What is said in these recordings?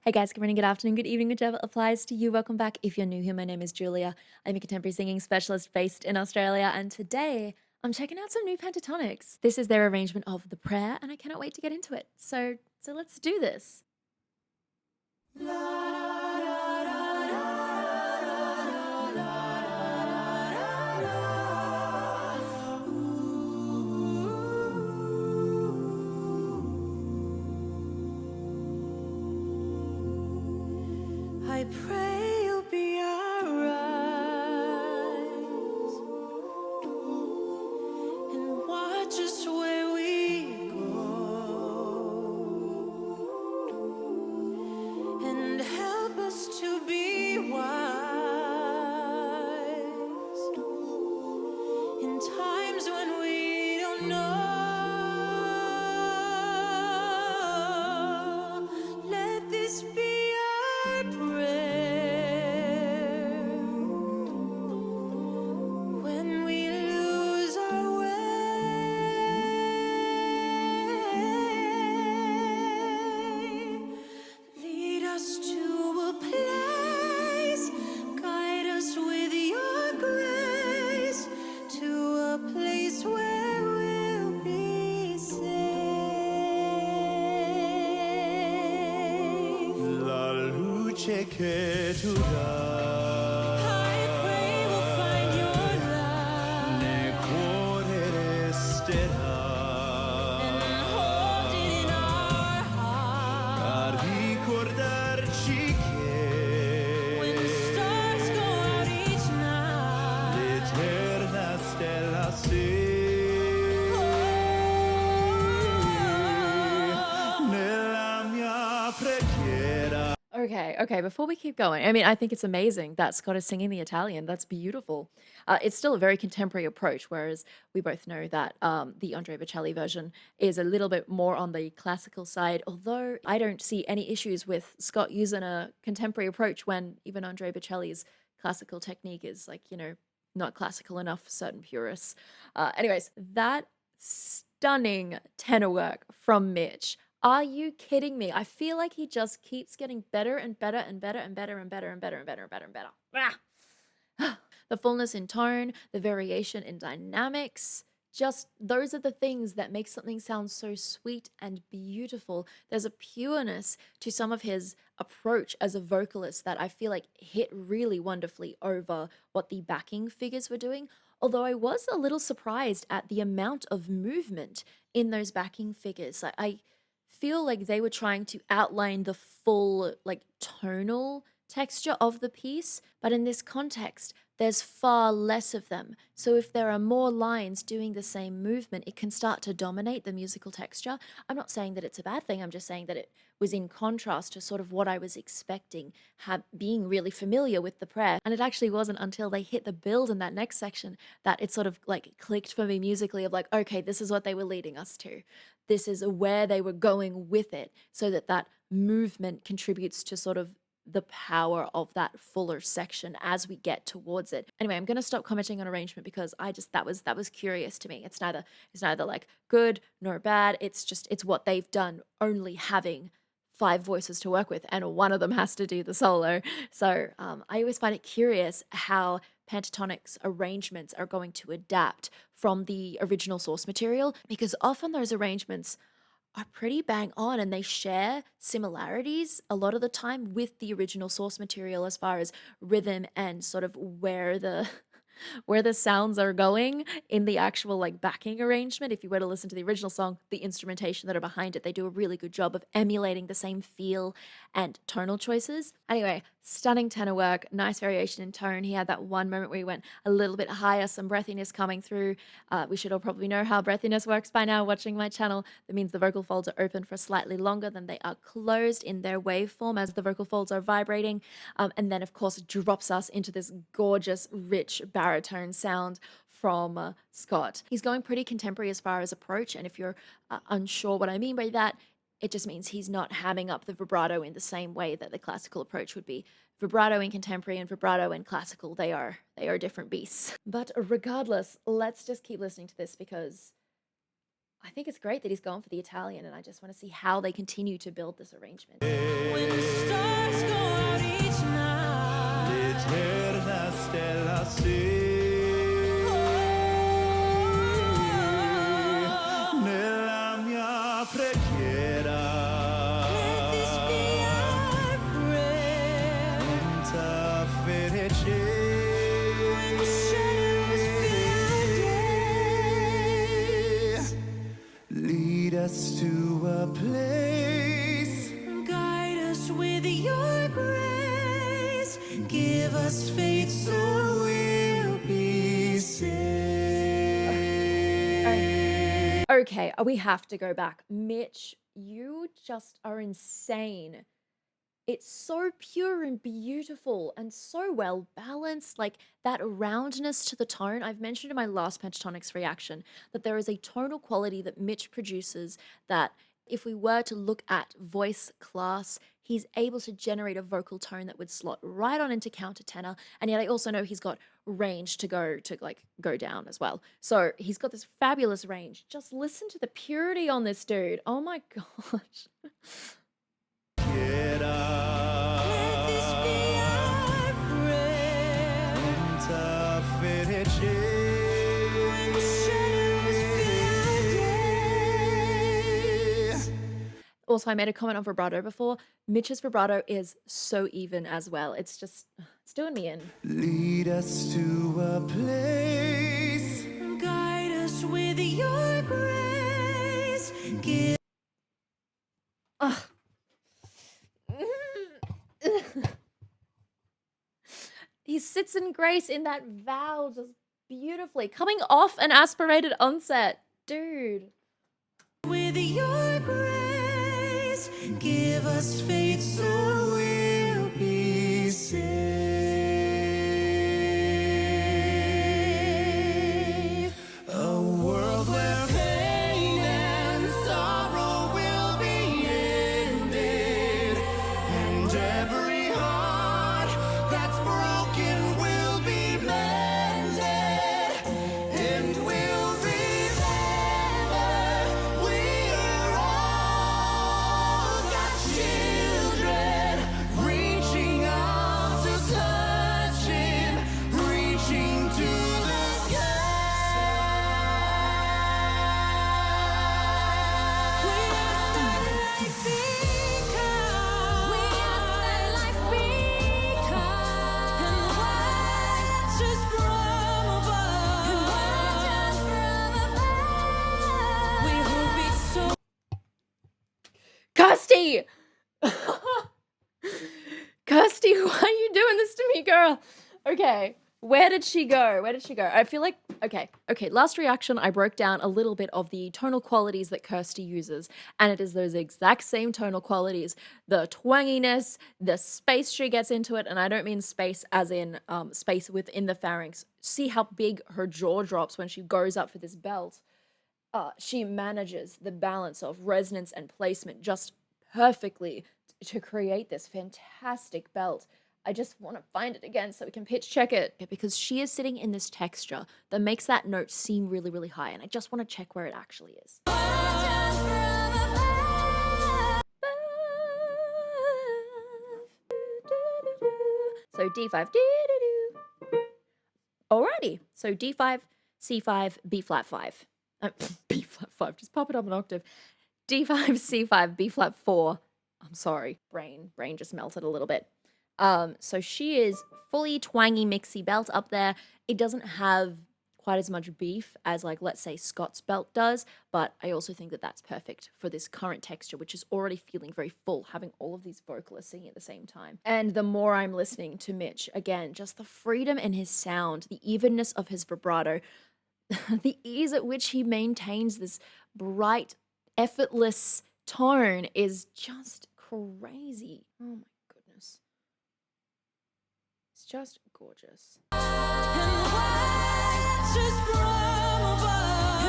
Hey guys, good morning, good afternoon, good evening, whichever applies to you. Welcome back. If you're new here, my name is Julia. I'm a contemporary singing specialist based in Australia, and today I'm checking out some new Pentatonix. This is their arrangement of the prayer, and I cannot wait to get into it. So let's do this. I pray you'll be our eyes and watch us where we go and help us to be wise in times when we don't know. Let this be our prayer when we lose our way. Lead us to a place, guide us with your grace to a place where we'll be safe. La luce che tu dai I pray we'll find your love nel cuore resterà and hold it in our heart. a ricordarci When che stars go out each night, l'eterna stella sei nella mia preghiera. Okay, before we keep going, I mean, I think it's amazing that Scott is singing the Italian. That's beautiful. It's still a very contemporary approach, whereas we both know that the Andre Bocelli version is a little bit more on the classical side, although I don't see any issues with Scott using a contemporary approach when even Andre Bocelli's classical technique is not classical enough for certain purists. Anyways, that stunning tenor work from Mitch. Are you kidding me? I feel like he just keeps getting better and better and better and better and better and better and better and better and better. The fullness in tone, the variation in dynamics, just those are the things that make something sound so sweet and beautiful. There's a pureness to some of his approach as a vocalist that I feel like hit really wonderfully over what the backing figures were doing. Although I was a little surprised at the amount of movement in those backing figures. I feel like they were trying to outline the full, like, tonal texture of the piece, but in this context, there's far less of them. So if there are more lines doing the same movement, it can start to dominate the musical texture. I'm not saying that it's a bad thing, I'm just saying that it was in contrast to sort of what I was expecting, being really familiar with the prayer. And it actually wasn't until they hit the build in that next section that it sort of like clicked for me musically of like, okay, this is what they were leading us to. This is where they were going with it, so that that movement contributes to sort of the power of that fuller section as we get towards it. Anyway, I'm going to stop commenting on arrangement because I just that was curious to me. It's neither like good nor bad. It's what they've done, only having five voices to work with, and one of them has to do the solo. So I always find it curious how Pentatonix arrangements are going to adapt from the original source material, because often those arrangements are pretty bang on and they share similarities a lot of the time with the original source material as far as rhythm and sort of where the where the sounds are going in the actual like backing arrangement. If you were to listen to the original song, the instrumentation that are behind it, they do a really good job of emulating the same feel and tonal choices. Anyway, stunning tenor work, nice variation in tone. He had that one moment where he went a little bit higher, some breathiness coming through. We should all probably know how breathiness works by now watching my channel. That means the vocal folds are open for slightly longer than they are closed in their waveform as the vocal folds are vibrating. And then, of course, it drops us into this gorgeous, rich baritone sound from Scott. He's going pretty contemporary as far as approach, and if you're unsure what I mean by that, it just means he's not hamming up the vibrato in the same way that the classical approach would be. Vibrato in contemporary and vibrato in classical, they are different beasts. But regardless, let's just keep listening to this because I think it's great that he's going for the Italian, and I just want to see how they continue to build this arrangement. When the stars go out each night. l'eterna stella se nella mia preghiera Let this be our prayer. tanta felice When the shadows fill our days. lead us to a place Guide us with your grace. Give us faith so we'll be saved. Okay, we have to go back. Mitch, you just are insane. It's so pure and beautiful and so well balanced, like that roundness to the tone. I've mentioned in my last Pentatonix reaction that there is a tonal quality that Mitch produces that if we were to look at voice class, he's able to generate a vocal tone that would slot right on into countertenor. And yet I also know he's got range to go down as well. So he's got this fabulous range. Just listen to the purity on this dude. Oh my gosh. Let this be our prayer. tanta felice When the shadows fill our days. Also, I made a comment on vibrato before. Mitch's vibrato is so even as well. It's doing me in. lead us to a place Guide us with your grace. Give Ugh. He sits in grace in that vowel just beautifully, coming off an aspirated onset. Dude. with your grace. Give us faith so we'll be saved. a world where pain and sorrow will be ended, and every heart that's broken will be mended, and we'll remember we're all God's children, reaching out to touch Him, reaching to the sky. We ask that life become. We ask that life become. And watch us from above. And watch us from above. We hope it's so. Kirsty! Kirsty, why are you doing this to me, girl? Okay, where did she go? Where did she go? I feel like, okay, last reaction, I broke down a little bit of the tonal qualities that Kirsty uses, and it is those exact same tonal qualities. The twanginess, the space she gets into it, and I don't mean space as in space within the pharynx. See how big her jaw drops when she goes up for this belt. She manages the balance of resonance and placement just perfectly to create this fantastic belt. I just want to find it again so we can pitch check it because she is sitting in this texture that makes that note seem really, really high, and I just want to check where it actually is. So D5. Alrighty. So D5, C5, B flat 5. B flat 5. Just pop it up an octave. D5, C5, B flat 4. I'm sorry. Brain just melted a little bit. So she is fully twangy mixy belt up there. It doesn't have quite as much beef as, like, let's say Scott's belt does, but I also think that that's perfect for this current texture, which is already feeling very full, having all of these vocalists singing at the same time. And the more I'm listening to Mitch, again, just the freedom in his sound, the evenness of his vibrato, the ease at which he maintains this bright, effortless tone is just crazy. Oh my goodness. It's just gorgeous.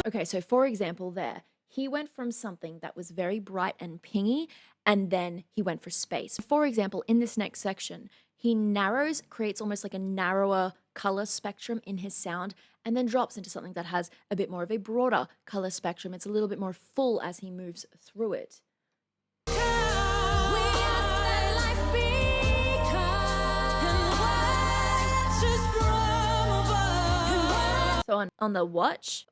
Okay, so for example there, he went from something that was very bright and pingy, and then he went for space. For example, in this next section, he narrows, creates almost like a narrower color spectrum in his sound, and then drops into something that has a bit more of a broader color spectrum. It's a little bit more full as he moves through it. We ask that life become and watch us from above. So on the watch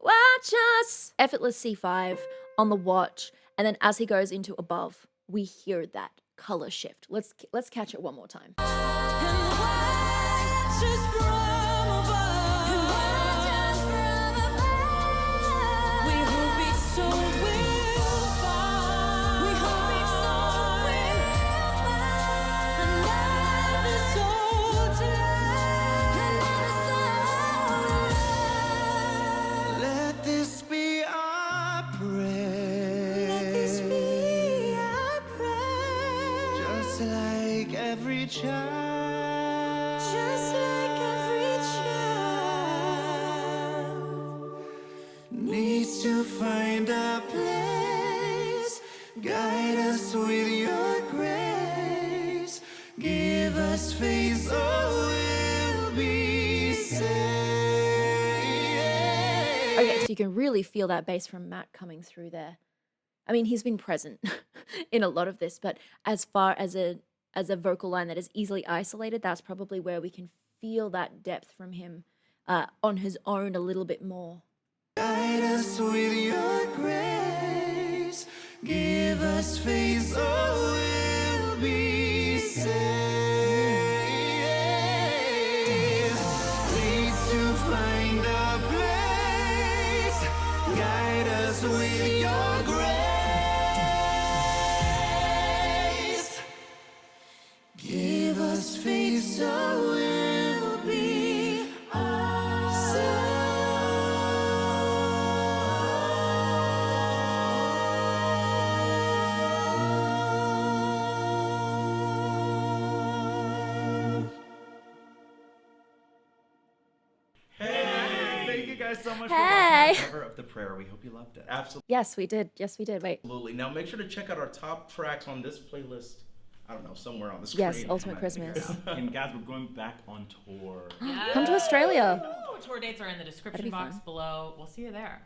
us, effortless C5 on the watch, and then as he goes into above, we hear that color shift. Let's catch it one more time. And watch us from above. And watch us from above. We hope each soul will fall. We hope each soul will fall. Another soldier. Another soldier. Let this be our prayer. Let this be our prayer. Just like every child. Just like every child Needs to find a place. Guide us with your grace. Give us faith so we'll be saved. Okay, so you can really feel that bass from Matt coming through there. I mean, he's been present in a lot of this, but as far as a vocal line that is easily isolated, that's probably where we can feel that depth from him on his own a little bit more. Guide us with your grace. Give us faith so we'll be saved. Needs to find a place. Guide us with your grace. Give us faith so we'll be Thank you guys so much Hey. for watching the cover of The Prayer. We hope you loved it. Yes, we did. Yes, we did. Wait. Absolutely. Now make sure to check out our top tracks on this playlist. I don't know, somewhere on the screen. Yes, Ultimate Christmas. And guys, we're going back on tour. Come to Australia. Oh, tour dates are in the description be box fun. below. We'll see you there.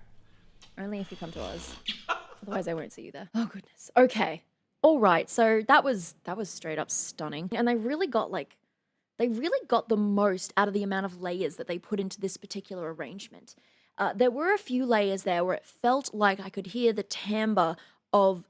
Only if you come to us. Otherwise, I won't see you there. Oh goodness. Okay. All right. So that was straight up stunning, and they really got the most out of the amount of layers that they put into this particular arrangement. There were a few layers there where it felt like I could hear the timbre of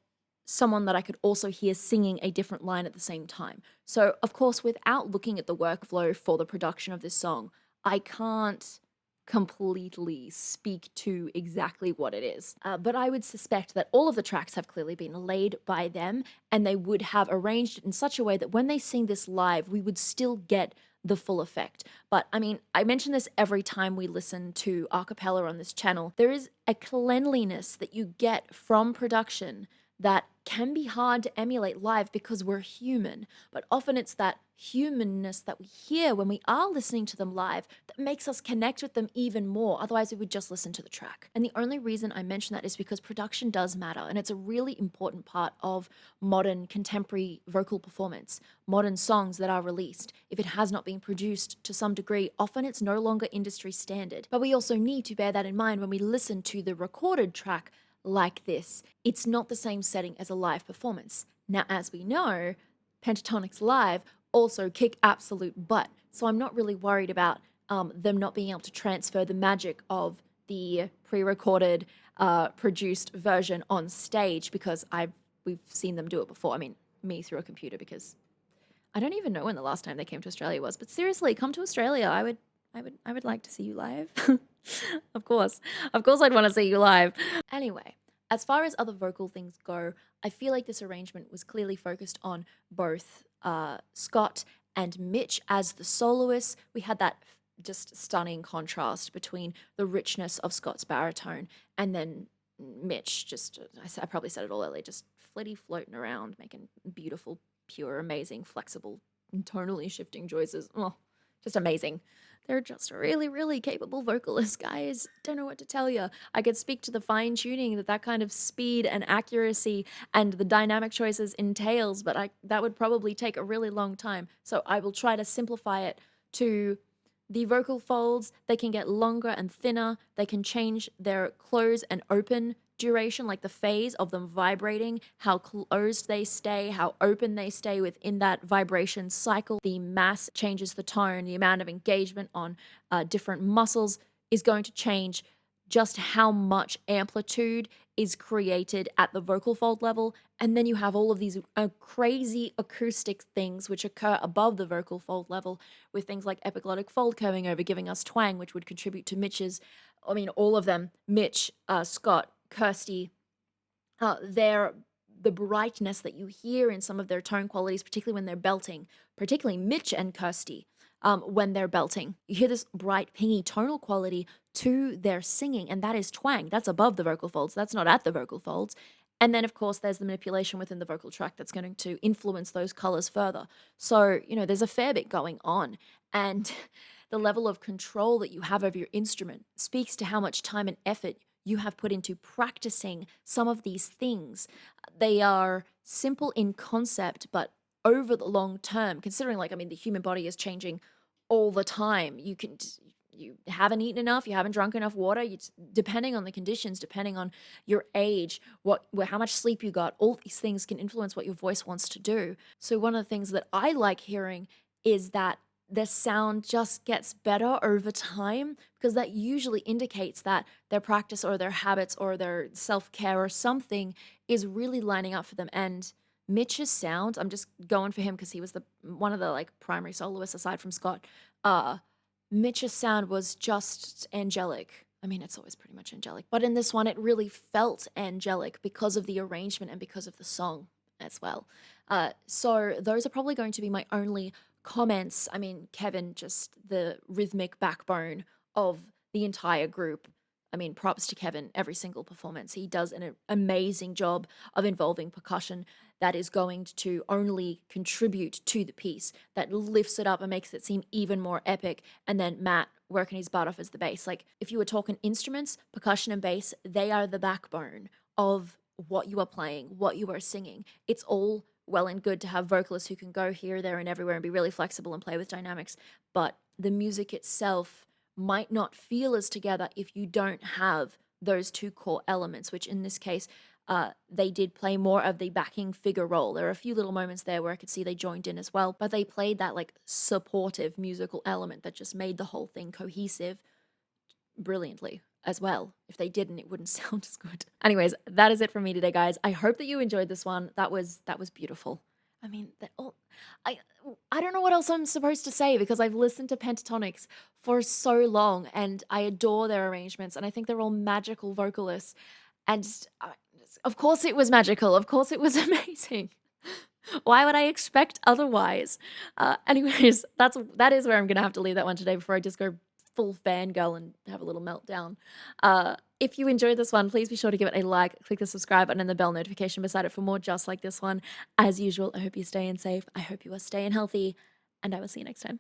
someone that I could also hear singing a different line at the same time. So, of course, without looking at the workflow for the production of this song, I can't completely speak to exactly what it is. But I would suspect that all of the tracks have clearly been laid by them, and they would have arranged it in such a way that when they sing this live, we would still get the full effect. But I mean, I mention this every time we listen to a cappella on this channel. There is a cleanliness that you get from production that can be hard to emulate live because we're human, but often it's that humanness that we hear when we are listening to them live that makes us connect with them even more. Otherwise, we would just listen to the track. And the only reason I mention that is because production does matter, and it's a really important part of modern contemporary vocal performance. Modern songs that are released, if it has not been produced to some degree, often it's no longer industry standard. But we also need to bear that in mind when we listen to the recorded track like this. It's not the same setting as a live performance. Now, as we know, Pentatonix live also kick absolute butt, so I'm not really worried about them not being able to transfer the magic of the pre-recorded, produced version on stage, because we've seen them do it before. I mean, me through a computer, because I don't even know when the last time they came to Australia was. But seriously, come to Australia. I would like to see you live. Of course I'd want to see you live. Anyway, as far as other vocal things go, I feel like this arrangement was clearly focused on both Scott and Mitch as the soloists. We had that just stunning contrast between the richness of Scott's baritone and then Mitch, just, I probably said it all earlier, just flitty floating around, making beautiful, pure, amazing, flexible, tonally shifting choices. Oh, just amazing. They're just really, really capable vocalists, guys. Don't know what to tell you. I could speak to the fine tuning that kind of speed and accuracy and the dynamic choices entails, but that would probably take a really long time. So I will try to simplify it to The vocal folds, they can get longer and thinner. They can change their close and open duration, like the phase of them vibrating, how closed they stay, how open they stay within that vibration cycle. The mass changes the tone, the amount of engagement on different muscles is going to change just how much amplitude is created at the vocal fold level. And then you have all of these crazy acoustic things which occur above the vocal fold level with things like epiglottic fold curving over, giving us twang, which would contribute to Mitch's, I mean, all of them, Mitch, Scott, Kirsty, the brightness that you hear in some of their tone qualities, particularly when they're belting, particularly Mitch and Kirsty, when they're belting. You hear this bright, pingy tonal quality to their singing, and that is twang. That's above the vocal folds. That's not at the vocal folds. And then, of course, there's the manipulation within the vocal tract that's going to influence those colors further. So, there's a fair bit going on. And the level of control that you have over your instrument speaks to how much time and effort you have put into practicing some of these things. They are simple in concept, but over the long term, considering the human body is changing all the time. You haven't eaten enough, you haven't drunk enough water, depending on the conditions, depending on your age, how much sleep you got, all these things can influence what your voice wants to do. So one of the things that I like hearing is that the sound just gets better over time, because that usually indicates that their practice or their habits or their self-care or something is really lining up for them. And Mitch's sound, I'm just going for him because he was one of the primary soloists aside from Scott. Mitch's sound was just angelic. I mean, it's always pretty much angelic, but in this one, it really felt angelic because of the arrangement and because of the song as well. So those are probably going to be my only comments. I mean, Kevin, just the rhythmic backbone of the entire group. I mean, props to Kevin, every single performance. He does an amazing job of involving percussion that is going to only contribute to the piece, that lifts it up and makes it seem even more epic. And then Matt working his butt off as the bass. If you were talking instruments, percussion and bass, they are the backbone of what you are playing, what you are singing. It's all well and good to have vocalists who can go here, there, and everywhere and be really flexible and play with dynamics. But the music itself might not feel as together if you don't have those two core elements, which in this case, they did play more of the backing figure role. There are a few little moments there where I could see they joined in as well, but they played that supportive musical element that just made the whole thing cohesive brilliantly as well. If they didn't, it wouldn't sound as good. Anyways, that is it from me today, guys. I hope that you enjoyed this one. That was beautiful. I mean, I don't know what else I'm supposed to say, because I've listened to Pentatonix for so long and I adore their arrangements and I think they're all magical vocalists. And of course it was magical. Of course it was amazing. Why would I expect otherwise? Anyways, that is where I'm going to have to leave that one today before I just go full fangirl and have a little meltdown. If you enjoyed this one, please be sure to give it a like, click the subscribe button and the bell notification beside it for more just like this one. As usual, I hope you're staying safe. I hope you are staying healthy, and I will see you next time.